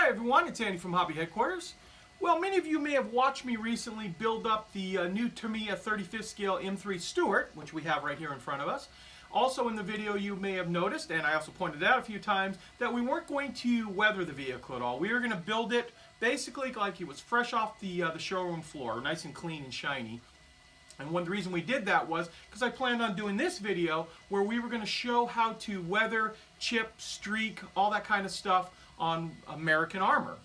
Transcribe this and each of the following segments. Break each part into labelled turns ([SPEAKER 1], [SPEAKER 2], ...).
[SPEAKER 1] Hi everyone, it's Andy from Hobby Headquarters. Well, many of you may have watched me recently build up the new Tamiya 35th scale M3 Stuart, which we have right here in front of us. Also in the video you may have noticed, and I also pointed out a few times, that we weren't going to weather the vehicle at all. We were going to build it basically like it was fresh off the showroom floor, nice and clean and shiny. And one of the reason we did that was because I planned on doing this video where we were going to show how to weather, chip, streak, all that kind of stuff on American armor.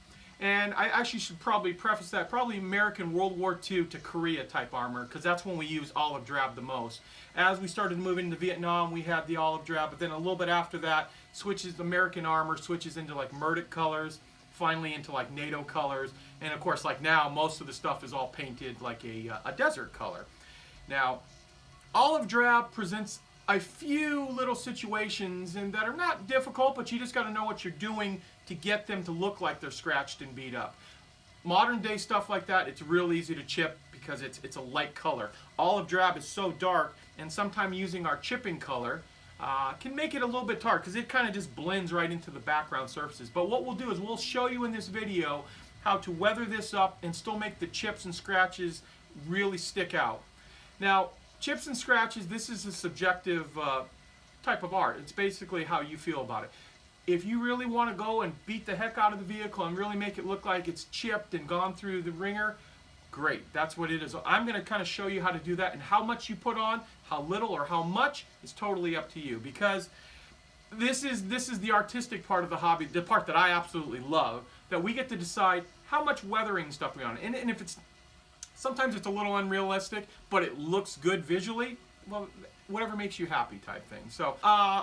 [SPEAKER 1] And I actually should probably preface that, probably American World War II to Korea type armor, because that's when we use olive drab the most. As we started moving into Vietnam, we had the olive drab, but then a little bit after that, American armor switches into like Murdic colors, finally into like NATO colors, and of course like now most of the stuff is all painted like a desert color. Now, olive drab presents a few little situations and that are not difficult, but you just got to know what you're doing to get them to look like they're scratched and beat up. Modern day stuff like that, it's real easy to chip because it's a light color. Olive drab is so dark, and sometimes using our chipping color can make it a little bit dark because it kind of just blends right into the background surfaces. But what we'll do is we'll show you in this video how to weather this up and still make the chips and scratches really stick out. Now, chips and scratches, this is a subjective type of art. It's basically how you feel about it. If you really want to go and beat the heck out of the vehicle and really make it look like it's chipped and gone through the ringer, great. That's what it is. I'm going to kind of show you how to do that, and how much you put on, how little or how much is totally up to you, because this is the artistic part of the hobby, the part that I absolutely love, that we get to decide how much weathering stuff we on. And if it's sometimes it's a little unrealistic, but it looks good visually, well, whatever makes you happy type thing. So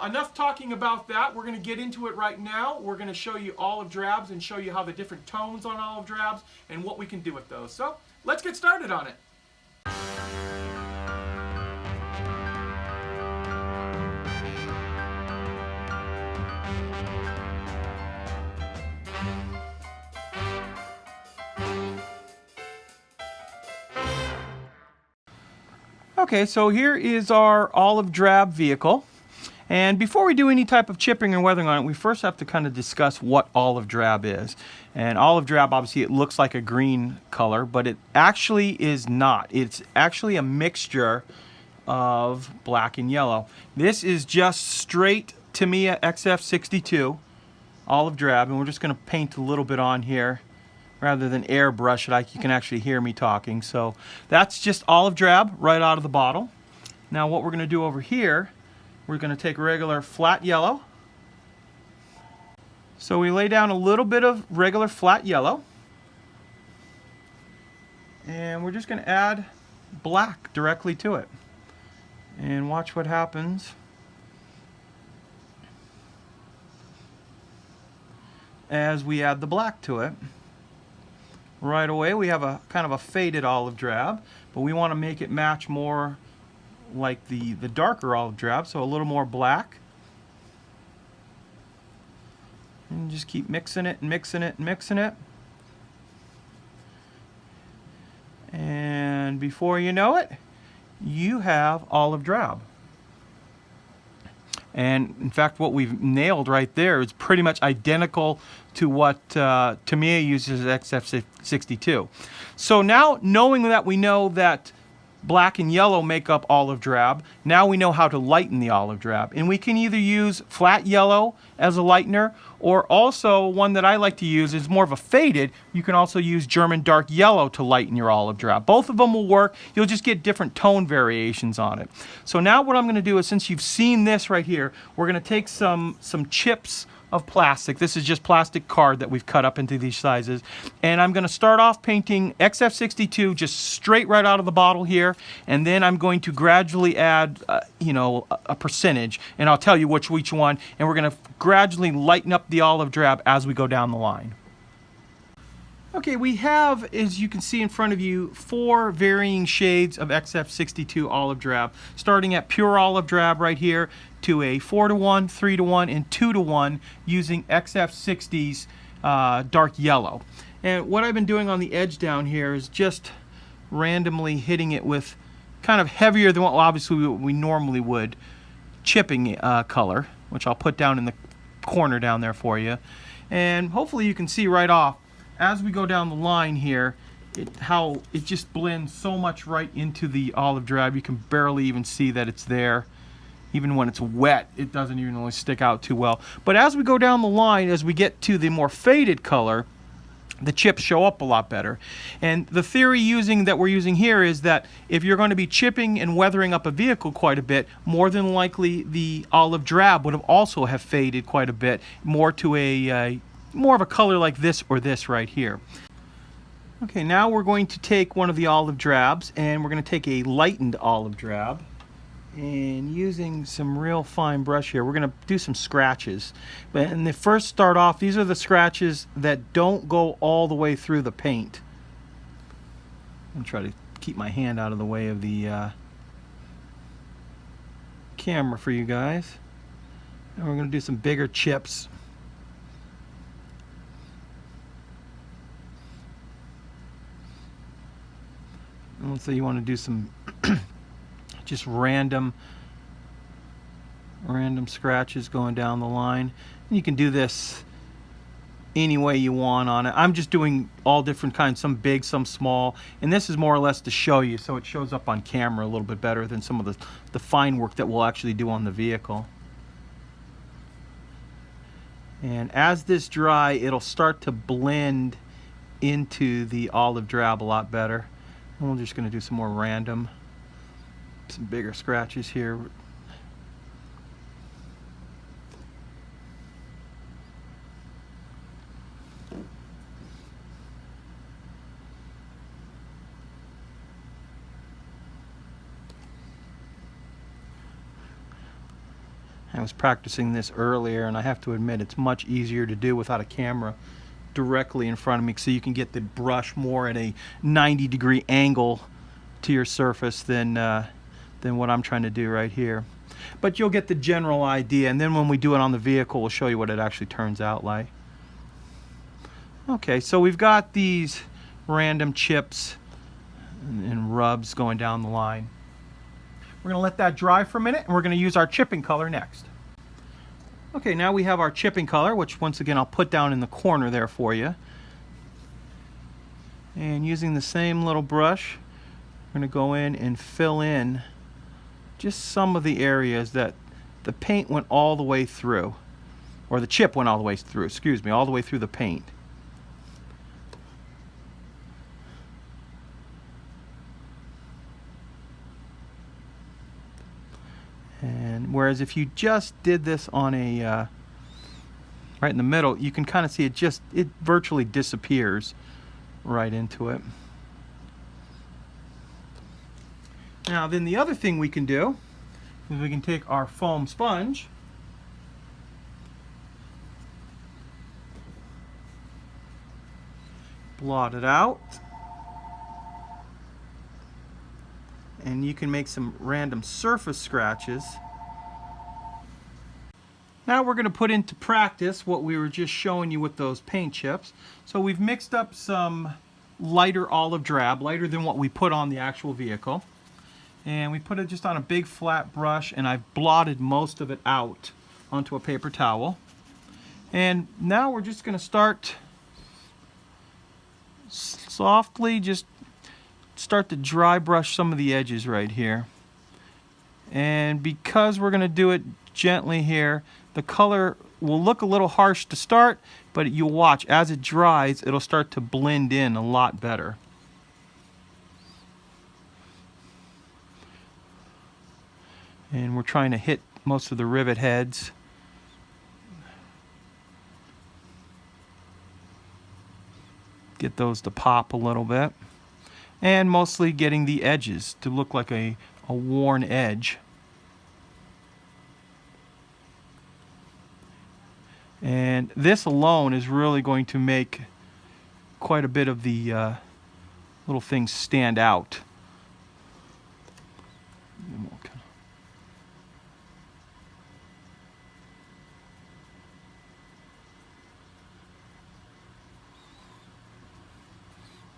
[SPEAKER 1] enough talking about that. We're going to get into it right now. We're going to show you olive drabs and show you how the different tones on olive drabs and what we can do with those. So let's get started on it. Okay, so here is our olive drab vehicle, and before we do any type of chipping or weathering on it, we first have to kind of discuss what olive drab is. And olive drab, obviously it looks like a green color, but it actually is not. It's actually a mixture of black and yellow. This is just straight Tamiya XF62 olive drab, and we're just going to paint a little bit on here rather than airbrush it, like you can actually hear me talking. So that's just olive drab right out of the bottle. Now what we're going to do over here, we're going to take regular flat yellow. So we lay down a little bit of regular flat yellow, and we're just going to add black directly to it, and watch what happens as we add the black to it. Right away we have a kind of a faded olive drab, but we want to make it match more like the darker olive drab, so a little more black. And just keep mixing it and mixing it and mixing it. And before you know it, you have olive drab. And in fact, what we've nailed right there is pretty much identical to what Tamiya uses as XF62. So now, knowing that we know that black and yellow make up olive drab, now we know how to lighten the olive drab. And we can either use flat yellow as a lightener, or also one that I like to use is more of a faded. You can also use German dark yellow to lighten your olive drab. Both of them will work. You'll just get different tone variations on it. So now what I'm going to do is, since you've seen this right here, we're going to take some chips of plastic. This is just plastic card that we've cut up into these sizes, and I'm going to start off painting XF62 just straight right out of the bottle here, and then I'm going to gradually add a percentage, and I'll tell you which one, and we're going to gradually lighten up the olive drab as we go down the line. Okay, we have, as you can see in front of you, 4 varying shades of XF62 olive drab, starting at pure olive drab right here to a 4:1, 3:1, and 2:1 using XF60's dark yellow. And what I've been doing on the edge down here is just randomly hitting it with kind of heavier than what obviously we normally would chipping color, which I'll put down in the corner down there for you. And hopefully you can see right off as we go down the line here how it just blends so much right into the olive drab. You can barely even see that it's there. Even when it's wet, it doesn't even really stick out too well. But as we go down the line, as we get to the more faded color, the chips show up a lot better. And the theory that we're using here is that if you're going to be chipping and weathering up a vehicle quite a bit, more than likely the olive drab would have also have faded quite a bit, more to a more of a color like this or this right here. Okay, now we're going to take one of the olive drabs, and we're going to take a lightened olive drab, and using some real fine brush here, we're going to do some scratches. And they first start off, these are the scratches that don't go all the way through the paint. I'm try to keep my hand out of the way of the camera for you guys. And we're going to do some bigger chips. And so you want to do some just random scratches going down the line. And you can do this any way you want on it. I'm just doing all different kinds, some big, some small, and this is more or less to show you, so it shows up on camera a little bit better than some of the fine work that we'll actually do on the vehicle. And as this dry, it'll start to blend into the olive drab a lot better. And we're just going to do some more random, some bigger scratches here. I was practicing this earlier, and I have to admit it's much easier to do without a camera directly in front of me, so you can get the brush more at a 90-degree angle to your surface than what I'm trying to do right here. But you'll get the general idea, and then when we do it on the vehicle, we'll show you what it actually turns out like. Okay, so we've got these random chips and rubs going down the line. We're going to let that dry for a minute, and we're going to use our chipping color next. Okay, now we have our chipping color, which once again I'll put down in the corner there for you. And using the same little brush, we're going to go in and fill in just some of the areas that the paint went all the way through, or the chip went all the way through, excuse me, all the way through the paint. And whereas if you just did this on a right in the middle, you can kind of see it virtually disappears right into it. Now then, the other thing we can do is we can take our foam sponge, blot it out, and you can make some random surface scratches. Now we're going to put into practice what we were just showing you with those paint chips. So we've mixed up some lighter olive drab, lighter than what we put on the actual vehicle. And we put it just on a big flat brush, and I've blotted most of it out onto a paper towel. And now we're just going to start softly, just start to dry brush some of the edges right here. And because we're going to do it gently here, the color will look a little harsh to start, but you'll watch as it dries, it'll start to blend in a lot better. And we're trying to hit most of the rivet heads. Get those to pop a little bit. And mostly getting the edges to look like a worn edge. And this alone is really going to make quite a bit of the little things stand out.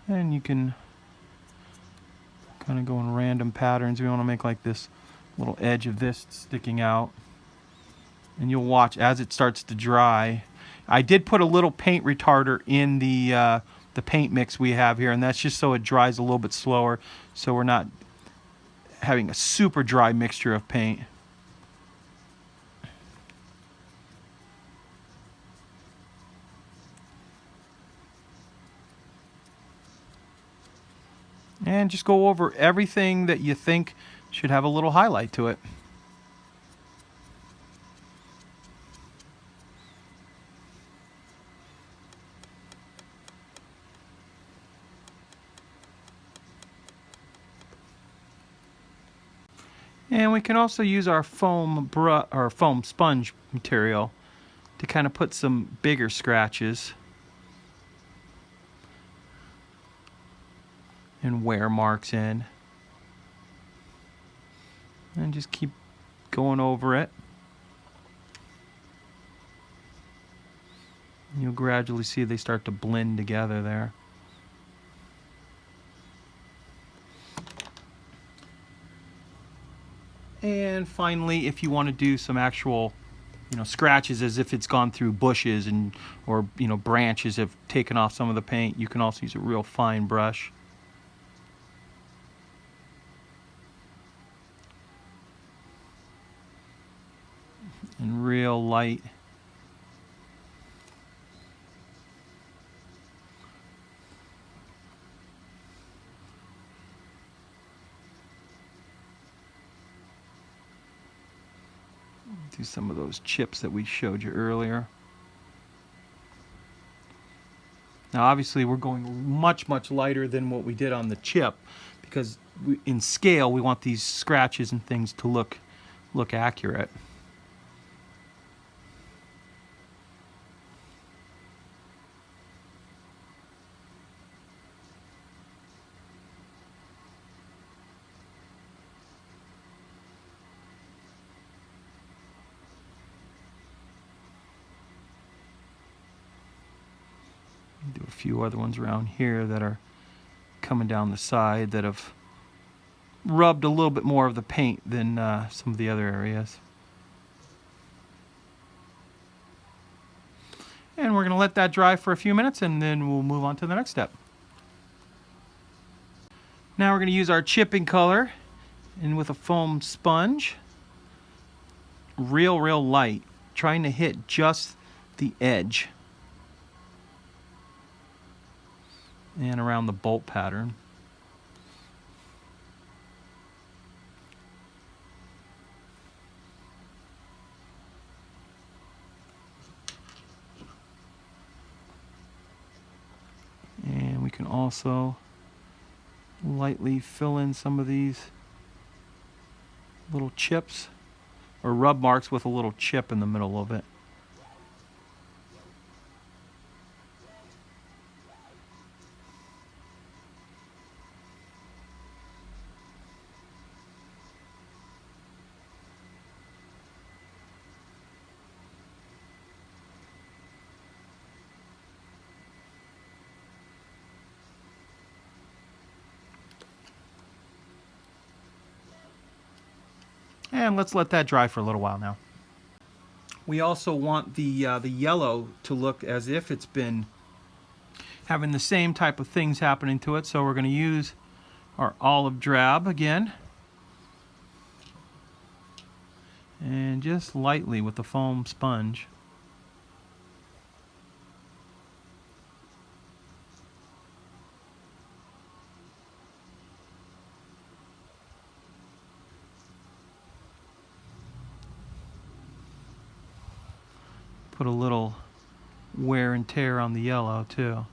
[SPEAKER 1] And you can kind of go in random patterns. We want to make like this little edge of this sticking out. And you'll watch as it starts to dry, I did put a little paint retarder in the paint mix we have here, and that's just so it dries a little bit slower, so we're not having a super dry mixture of paint. And just go over everything that you think should have a little highlight to it. And we can also use our foam sponge material to kind of put some bigger scratches and wear marks in. And just keep going over it. You'll gradually see they start to blend together there. And finally, if you want to do some actual, scratches as if it's gone through bushes and or branches have taken off some of the paint, you can also use a real fine brush. And real light. Do some of those chips that we showed you earlier. Now obviously we're going much lighter than what we did on the chip, because in scale we want these scratches and things to look accurate. Do a few other ones around here that are coming down the side that have rubbed a little bit more of the paint than some of the other areas. And we're going to let that dry for a few minutes, and then we'll move on to the next step. Now we're going to use our chipping color, and with a foam sponge, real light, trying to hit just the edge and around the bolt pattern. And we can also lightly fill in some of these little chips or rub marks with a little chip in the middle of it. And let's let that dry for a little while now. We also want the yellow to look as if it's been having the same type of things happening to it. So we're going to use our olive drab again. And just lightly with the foam sponge. Put a little wear and tear on the yellow too.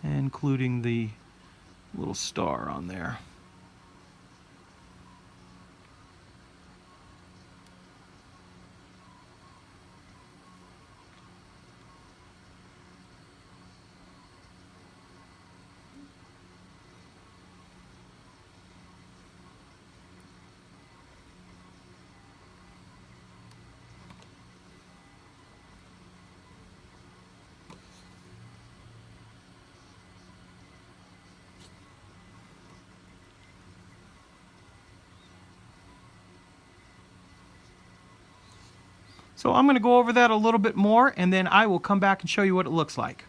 [SPEAKER 1] Including the little star on there. So I'm going to go over that a little bit more, and then I will come back and show you what it looks like.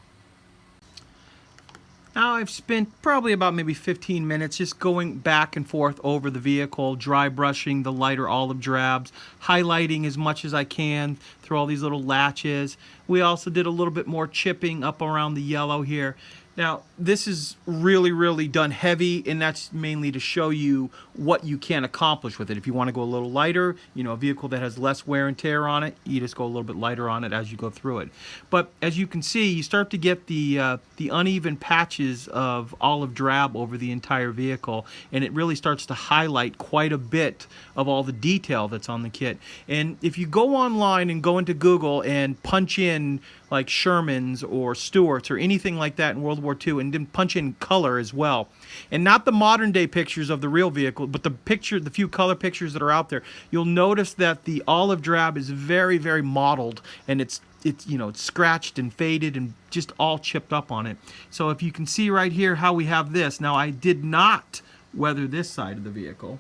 [SPEAKER 1] Now I've spent probably about maybe 15 minutes just going back and forth over the vehicle, dry brushing the lighter olive drabs, highlighting as much as I can through all these little latches. We also did a little bit more chipping up around the yellow here. Now this is really done heavy, and that's mainly to show you what you can accomplish with it. If you want to go a little lighter, you know, a vehicle that has less wear and tear on it, you just go a little bit lighter on it as you go through it. But as you can see, you start to get the uneven patches of olive drab over the entire vehicle, and it really starts to highlight quite a bit of all the detail that's on the kit. And if you go online and go into Google and punch in like Sherman's or Stewart's or anything like that in World War II, and then punch in color as well, and not the modern day pictures of the real vehicle, but the few color pictures that are out there, you'll notice that the olive drab is very mottled, and it's you know, it's scratched and faded and just all chipped up on it. So if you can see right here how we have this. Now I did not weather this side of the vehicle,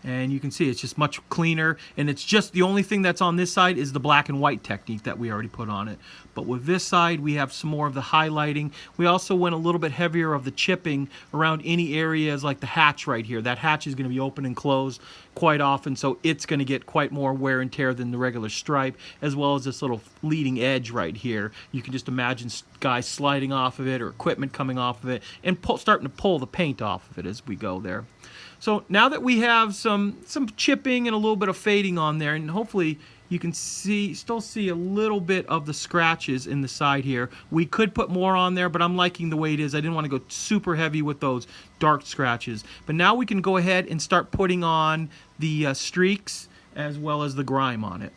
[SPEAKER 1] and you can see it's just much cleaner, and it's just the only thing that's on this side is the black and white technique that we already put on it. But with this side, we have some more of the highlighting. We also went a little bit heavier of the chipping around any areas like the hatch right here. That hatch is going to be open and closed quite often, so it's going to get quite more wear and tear than the regular stripe, as well as this little leading edge right here. You can just imagine guys sliding off of it or equipment coming off of it and starting to pull the paint off of it as we go there. So now that we have some chipping and a little bit of fading on there, and hopefully you can still see a little bit of the scratches in the side here. We could put more on there, but I'm liking the way it is. I didn't want to go super heavy with those dark scratches. But now we can go ahead and start putting on the streaks as well as the grime on it.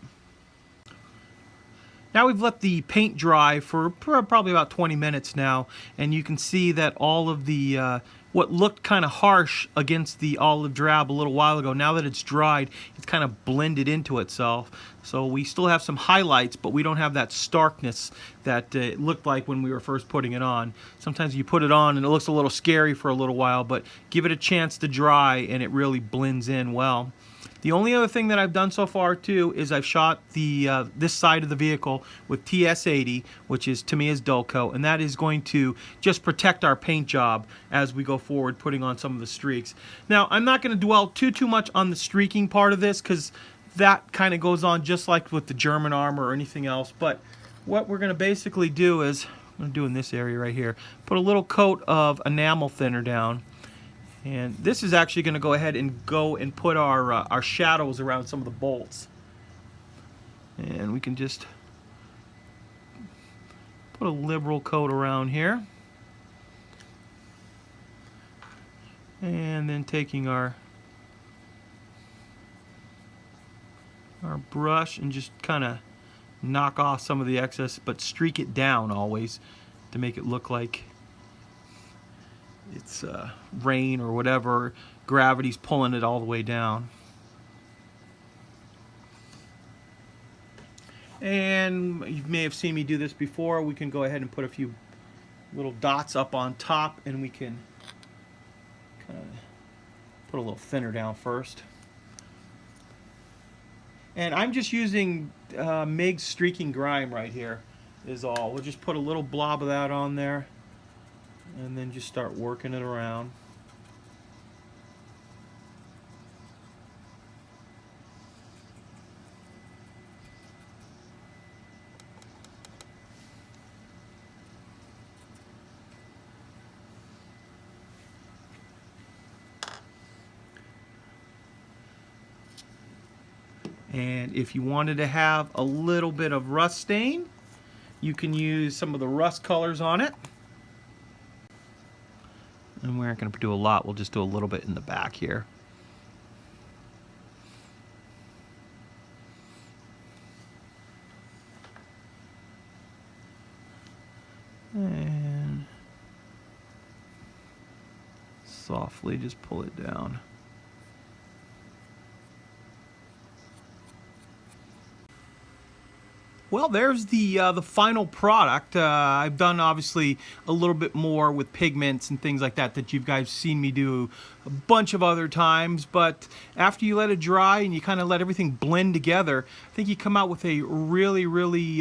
[SPEAKER 1] Now we've let the paint dry for probably about 20 minutes now, and you can see that all of the what looked kind of harsh against the olive drab a little while ago, now that it's dried, it's kind of blended into itself. So we still have some highlights, but we don't have that starkness that it looked like when we were first putting it on. Sometimes you put it on and it looks a little scary for a little while, but give it a chance to dry and it really blends in well. The only other thing that I've done so far too is I've shot the this side of the vehicle with TS80, which is Tamiya's dull coat, and that is going to just protect our paint job as we go forward putting on some of the streaks. Now I'm not going to dwell too much on the streaking part of this, because that kind of goes on just like with the German armor or anything else. But what we're going to basically do is, I'm going to do in this area right here, put a little coat of enamel thinner down. And this is actually going to go ahead and put our shadows around some of the bolts. And we can just put a liberal coat around here. And then taking our brush and just kind of knock off some of the excess, but streak it down always to make it look like it's rain or whatever. Gravity's pulling it all the way down. And you may have seen me do this before. We can go ahead and put a few little dots up on top, and we can kind of put a little thinner down first. And I'm just using MIG's streaking grime right here is all. We'll just put a little blob of that on there, and then just start working it around. And if you wanted to have a little bit of rust stain, you can use some of the rust colors on it. And we aren't going to do a lot, we'll just do a little bit in the back here. And softly just pull it down. Well, there's the final product. I've done obviously a little bit more with pigments and things like that that you guys seen me do a bunch of other times. But after you let it dry and you kind of let everything blend together, I think you come out with a really, really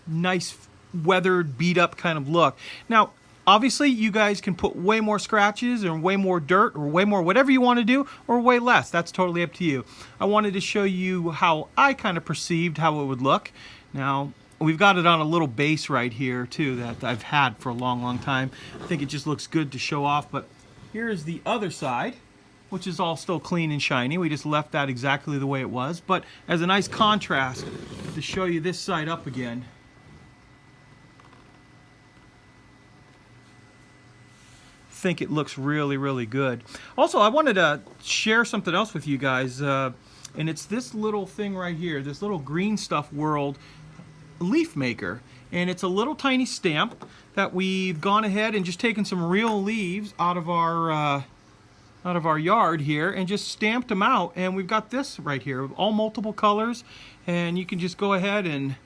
[SPEAKER 1] nice weathered, beat up kind of look. Now, obviously, you guys can put way more scratches or way more dirt or way more whatever you want to do, or way less. That's totally up to you. I wanted to show you how I kind of perceived how it would look. Now, we've got it on a little base right here, too, that I've had for a long, long time. I think it just looks good to show off, but here's the other side, which is all still clean and shiny. We just left that exactly the way it was, but as a nice contrast to show you this side up again. Think it looks really, really good. Also, I wanted to share something else with you guys, and it's this little thing right here, this little Green Stuff World leaf maker, and it's a little tiny stamp that we've gone ahead and just taken some real leaves out of our yard here and just stamped them out, and we've got this right here, all multiple colors, and you can just go ahead and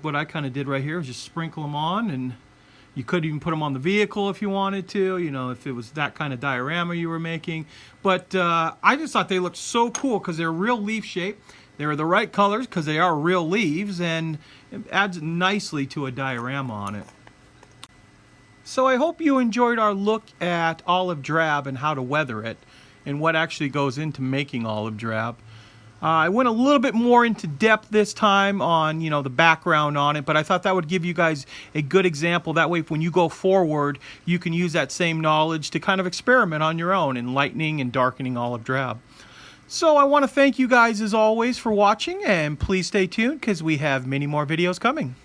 [SPEAKER 1] what I kind of did right here is just sprinkle them on, and you could even put them on the vehicle if you wanted to, you know, if it was that kind of diorama you were making. But I just thought they looked so cool because they're real leaf shape. They're the right colors because they are real leaves, and it adds nicely to a diorama on it. So I hope you enjoyed our look at olive drab and how to weather it and what actually goes into making olive drab. I went a little bit more into depth this time on, you know, the background on it, but I thought that would give you guys a good example. That way, when you go forward, you can use that same knowledge to kind of experiment on your own in lightening and darkening olive drab. So I want to thank you guys as always for watching, and please stay tuned because we have many more videos coming.